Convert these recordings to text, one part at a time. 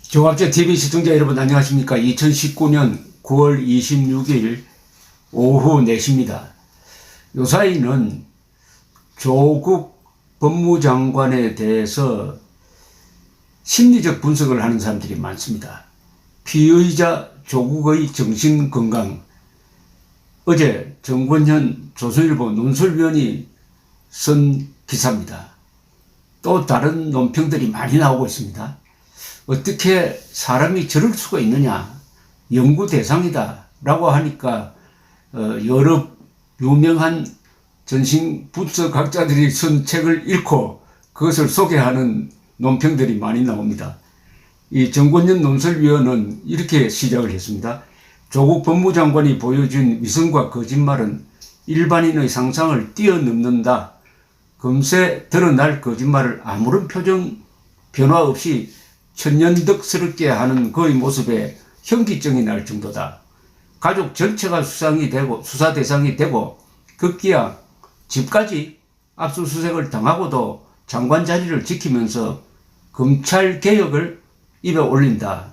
종합제 TV 시청자 여러분 안녕하십니까. 2019년 9월 26일 오후 4시입니다. 요사이는 조국 법무장관에 대해서 심리적 분석을 하는 사람들이 많습니다. 피의자 조국의 정신건강, 어제 정권현 조선일보 논설위원이 쓴 기사입니다. 또 다른 논평들이 많이 나오고 있습니다. 어떻게 사람이 저럴 수가 있느냐, 연구 대상이다 라고 하니까 여러 유명한 정신분석학자들이 쓴 책을 읽고 그것을 소개하는 논평들이 많이 나옵니다. 이 정권현 논설위원은 이렇게 시작을 했습니다. 조국 법무장관이 보여준 위선과 거짓말은 일반인의 상상을 뛰어넘는다. 금세 드러날 거짓말을 아무런 표정 변화 없이 천연덕스럽게 하는 그의 모습에 현기증이 날 정도다. 가족 전체가 수사 대상이 되고 급기야 집까지 압수수색을 당하고도 장관 자리를 지키면서 검찰 개혁을 입에 올린다.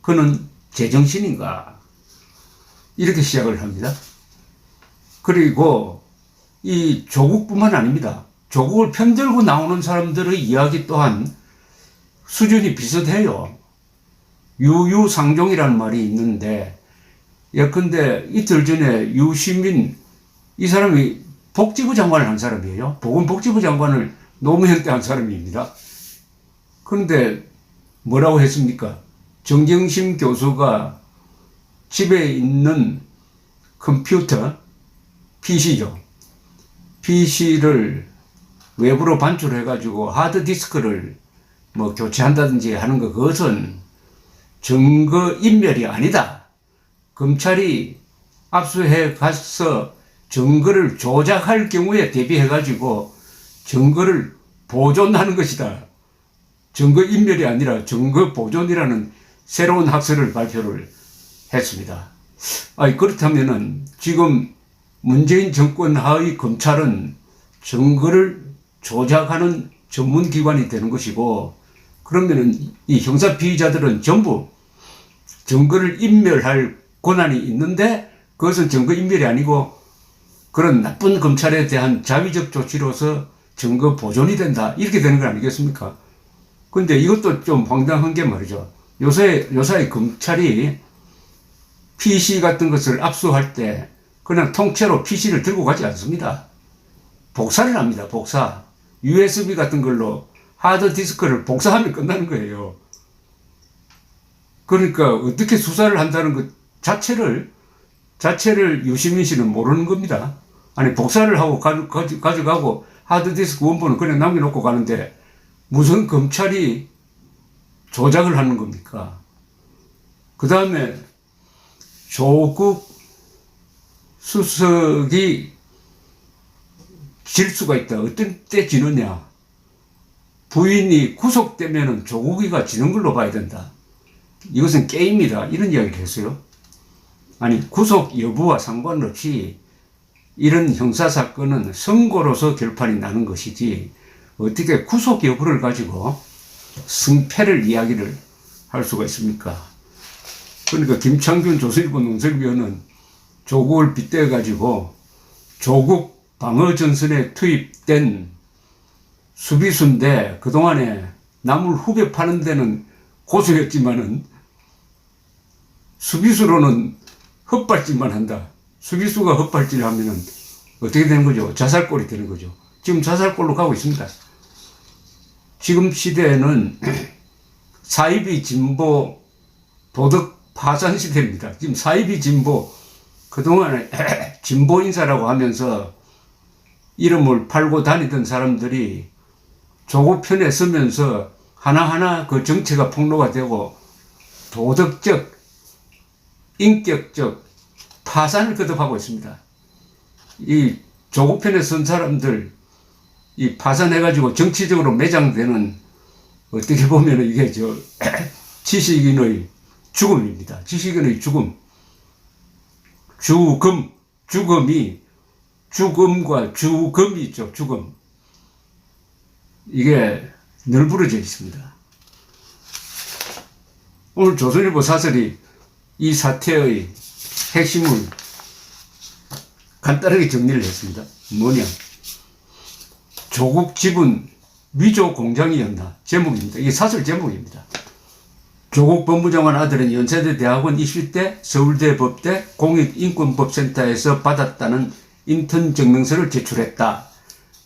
그는 제정신인가? 이렇게 시작을 합니다. 그리고 이 조국뿐만 아닙니다. 조국을 편들고 나오는 사람들의 이야기 또한 수준이 비슷해요. 유유상종이라는 말이 있는데, 예컨대 이틀 전에 유시민, 이 사람이 복지부 장관을 한 사람이에요. 보건복지부 장관을 노무현 때 한 사람입니다. 그런데 뭐라고 했습니까? 정경심 교수가 집에 있는 컴퓨터, PC죠. PC를 외부로 반출해가지고 하드디스크를 교체한다든지 하는 것, 그것은 증거인멸이 아니다. 검찰이 압수해 가서 증거를 조작할 경우에 대비해가지고 증거를 보존하는 것이다. 증거인멸이 아니라 증거보존이라는 새로운 학설을 발표를 했습니다. 그렇다면은 지금 문재인 정권 하의 검찰은 증거를 조작하는 전문기관이 되는 것이고, 그러면은 이 형사 피의자들은 전부 증거를 인멸할 권한이 있는데 그것은 증거인멸이 아니고 그런 나쁜 검찰에 대한 자위적 조치로서 증거 보존이 된다. 이렇게 되는 거 아니겠습니까? 근데 이것도 좀 황당한 게 말이죠. 요새 검찰이 PC 같은 것을 압수할 때 그냥 통째로 PC를 들고 가지 않습니다. 복사를 합니다. 복사. USB 같은 걸로 하드디스크를 복사하면 끝나는 거예요. 그러니까 어떻게 수사를 한다는 것 자체를 유시민 씨는 모르는 겁니다. 아니, 복사를 하고 가져가고 하드디스크 원본을 그냥 남겨놓고 가는데 무슨 검찰이 조작을 하는 겁니까? 그 다음에 조국 수석이 질 수가 있다. 어떤 때 지느냐? 부인이 구속되면 조국이가 지는 걸로 봐야 된다. 이것은 게임이다. 이런 이야기를 했어요. 아니, 구속 여부와 상관없이 이런 형사사건은 선고로서 결판이 나는 것이지 어떻게 구속 여부를 가지고 승패를 이야기를 할 수가 있습니까? 그러니까 김창균 조선일보 논설위원은 조국을 빗대가지고 조국 방어전선에 투입된 수비수인데 그동안에 남을 후벼 파는 데는 고수였지만은 수비수로는 헛발질만 한다. 수비수가 헛발질을 하면은 어떻게 되는 거죠? 자살골이 되는 거죠. 지금 자살골로 가고 있습니다. 지금 시대에는 사이비 진보 도덕 파산 시대입니다. 지금 사이비 진보, 그동안에 진보 인사라고 하면서 이름을 팔고 다니던 사람들이 조국 편에 서면서 하나하나 그 정체가 폭로가 되고 도덕적, 인격적 파산을 거듭하고 있습니다. 이 조국 편에 선 사람들, 이 파산해가지고 정치적으로 매장되는, 어떻게 보면 이게 지식인의 죽음입니다. 지식인의 죽음. 죽음과 죽음이 있죠. 죽음. 이게 널브러져 있습니다. 오늘 조선일보 사설이 이 사태의 핵심을 간단하게 정리를 했습니다. 뭐냐? 조국 집은 위조 공장이었나? 제목입니다. 이게 사설 제목입니다. 조국 법무장관 아들은 연세대 대학원 입시 때 서울대 법대 공익인권법센터에서 받았다는 인턴 증명서를 제출했다.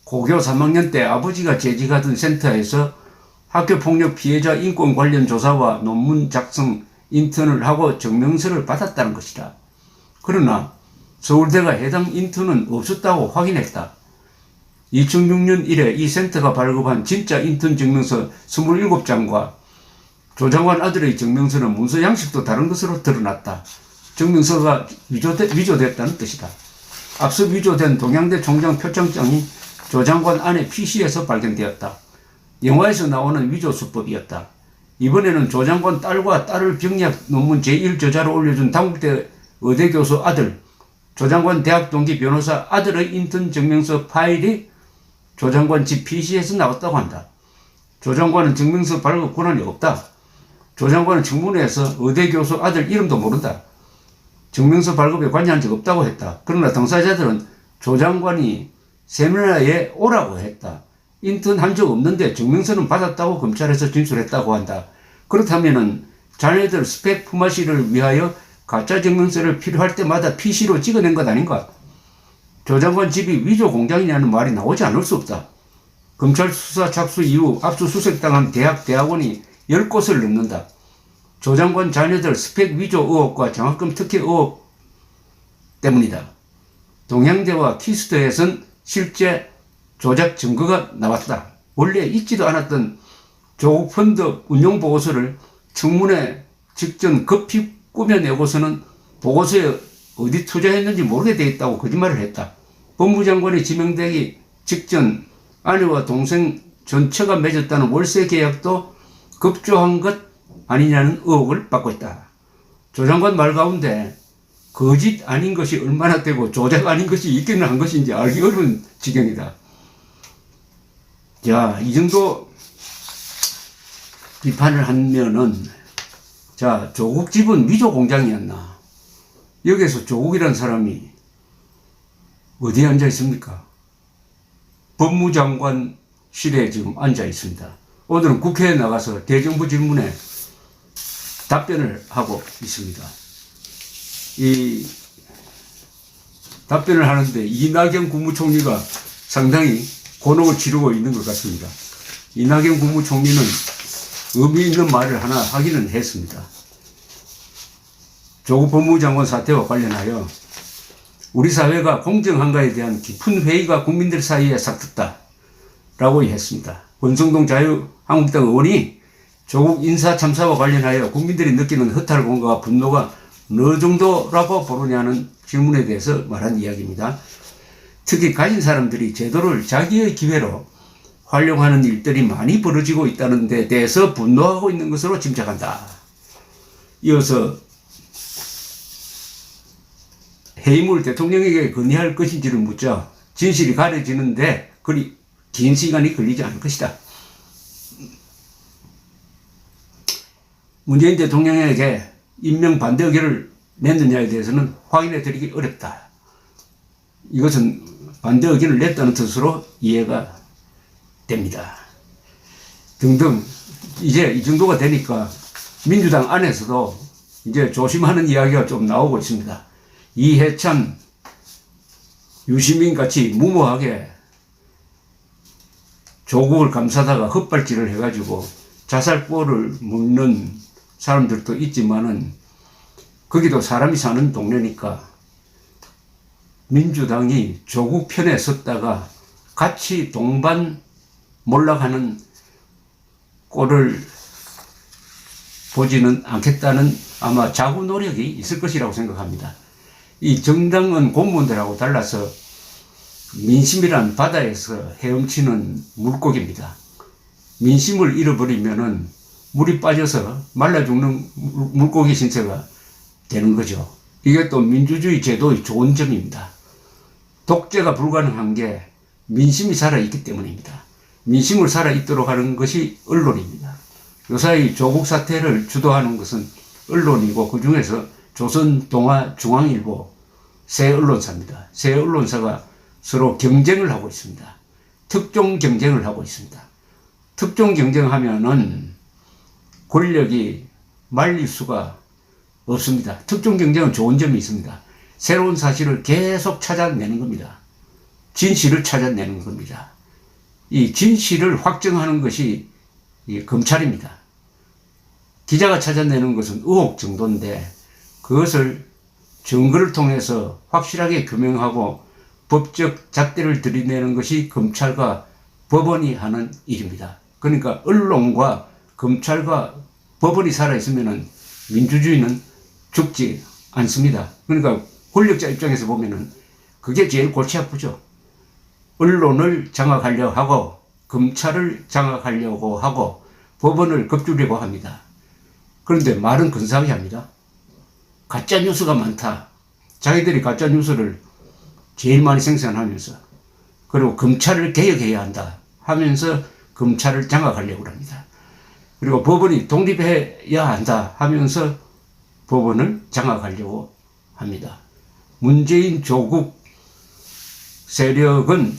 고교 3학년 때 아버지가 재직하던 센터에서 학교폭력 피해자 인권 관련 조사와 논문 작성 인턴을 하고 증명서를 받았다는 것이다. 그러나 서울대가 해당 인턴은 없었다고 확인했다. 2006년 이래 이 센터가 발급한 진짜 인턴 증명서 27장과 조 장관 아들의 증명서는 문서 양식도 다른 것으로 드러났다. 증명서가 위조됐다는 뜻이다. 앞서 위조된 동양대 총장 표창장이 조 장관 아내 PC에서 발견되었다. 영화에서 나오는 위조 수법이었다. 이번에는 조 장관 딸과 딸을 병리학 논문 제1저자로 올려준 당국대 의대교수 아들, 조 장관 대학 동기 변호사 아들의 인턴 증명서 파일이 조 장관 집 PC에서 나왔다고 한다. 조 장관은 증명서 발급 권한이 없다. 조 장관은 청문회에서 의대교수 아들 이름도 모른다. 증명서 발급에 관여한 적 없다고 했다. 그러나 당사자들은 조 장관이 세미나에 오라고 했다. 인턴 한 적 없는데 증명서는 받았다고 검찰에서 진술했다고 한다. 그렇다면 자네들 스펙 품앗이를 위하여 가짜 증명서를 필요할 때마다 PC로 찍어낸 것 아닌가? 조 장관 집이 위조 공장이냐는 말이 나오지 않을 수 없다. 검찰 수사 착수 이후 압수수색당한 대학원이 10곳을 넘는다. 조 장관 자녀들 스펙 위조 의혹과 장학금 특혜 의혹 때문이다. 동양대와 키스트에선 실제 조작 증거가 나왔다. 원래 있지도 않았던 조국 펀드 운용 보고서를 청문회 직전 급히 꾸며내고서는 보고서에 어디 투자했는지 모르게 돼 있다고 거짓말을 했다. 법무장관이 지명되기 직전 아내와 동생 전처가 맺었다는 월세 계약도 급조한 것 아니냐는 의혹을 받고 있다. 조 장관 말 가운데 거짓 아닌 것이 얼마나 되고 조작 아닌 것이 있기는 한 것인지 알기 어려운 지경이다. 자, 이 정도 비판을 하면은, 자, 조국 집은 위조 공장이었나? 여기에서 조국이라는 사람이 어디에 앉아 있습니까? 법무장관실에 지금 앉아 있습니다. 오늘은 국회에 나가서 대정부 질문에 답변을 하고 있습니다. 이 답변을 하는데 이낙연 국무총리가 상당히 곤혹을 치르고 있는 것 같습니다. 이낙연 국무총리는 의미 있는 말을 하나 하기는 했습니다. 조국 법무장관 사태와 관련하여 우리 사회가 공정한가에 대한 깊은 회의가 국민들 사이에 싹텄다 라고 했습니다. 권성동 자유한국당 의원이 조국 인사 참사와 관련하여 국민들이 느끼는 허탈감과 분노가 어느 정도라고 보느냐는 질문에 대해서 말한 이야기입니다. 특히 가진 사람들이 제도를 자기의 기회로 활용하는 일들이 많이 벌어지고 있다는 데 대해서 분노하고 있는 것으로 짐작한다. 이어서 해임을 대통령에게 건의할 것인지를 묻자 진실이 가려지는데 그리 긴 시간이 걸리지 않을 것이다. 문재인 대통령에게 임명 반대 의견을 냈느냐에 대해서는 확인해 드리기 어렵다. 이것은 반대 의견을 냈다는 뜻으로 이해가 됩니다. 등등 이제 이 정도가 되니까 민주당 안에서도 이제 조심하는 이야기가 좀 나오고 있습니다. 이해찬, 유시민 같이 무모하게 조국을 감싸다가 헛발질을 해가지고 자살골을 묻는 사람들도 있지만은 거기도 사람이 사는 동네니까 민주당이 조국 편에 섰다가 같이 동반 몰락하는 꼴을 보지는 않겠다는 아마 자구 노력이 있을 것이라고 생각합니다. 이 정당은 공무원들하고 달라서 민심이란 바다에서 헤엄치는 물고기입니다. 민심을 잃어버리면은 물이 빠져서 말라 죽는 물고기 신세가 되는 거죠. 이게 또 민주주의 제도의 좋은 점입니다. 독재가 불가능한 게 민심이 살아있기 때문입니다. 민심을 살아있도록 하는 것이 언론입니다. 요사이 조국 사태를 주도하는 것은 언론이고 그 중에서 조선, 동아, 중앙일보 세 언론사입니다. 세 언론사가 서로 경쟁을 하고 있습니다. 특종 경쟁을 하고 있습니다. 특종 경쟁하면은 권력이 말릴 수가 없습니다. 특종 경쟁은 좋은 점이 있습니다. 새로운 사실을 계속 찾아내는 겁니다. 진실을 찾아내는 겁니다. 이 진실을 확정하는 것이 검찰입니다. 기자가 찾아내는 것은 의혹 정도인데 그것을 증거를 통해서 확실하게 규명하고 법적 잣대를 들이내는 것이 검찰과 법원이 하는 일입니다. 그러니까 언론과 검찰과 법원이 살아있으면 민주주의는 죽지 않습니다. 그러니까 권력자 입장에서 보면은 그게 제일 골치 아프죠. 언론을 장악하려고 하고 검찰을 장악하려고 하고 법원을 겁주려고 합니다. 그런데 말은 근사하게 합니다. 가짜 뉴스가 많다. 자기들이 가짜 뉴스를 제일 많이 생산하면서 그리고 검찰을 개혁해야 한다 하면서 검찰을 장악하려고 합니다. 그리고 법원이 독립해야 한다 하면서 법원을 장악하려고 합니다. 문재인 조국 세력은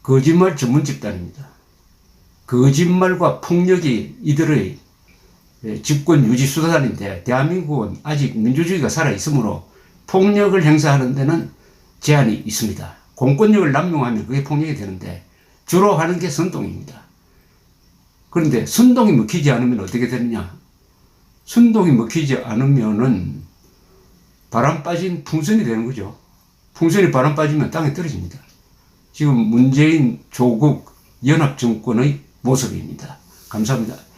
거짓말 전문 집단입니다. 거짓말과 폭력이 이들의 집권 유지 수단인데 대한민국은 아직 민주주의가 살아있으므로 폭력을 행사하는 데는 제한이 있습니다. 공권력을 남용하면 그게 폭력이 되는데 주로 하는 게 선동입니다. 그런데 선동이 먹히지 않으면 어떻게 되느냐? 선동이 먹히지 않으면은 바람 빠진 풍선이 되는 거죠. 풍선이 바람 빠지면 땅에 떨어집니다. 지금 문재인 조국 연합정권의 모습입니다. 감사합니다.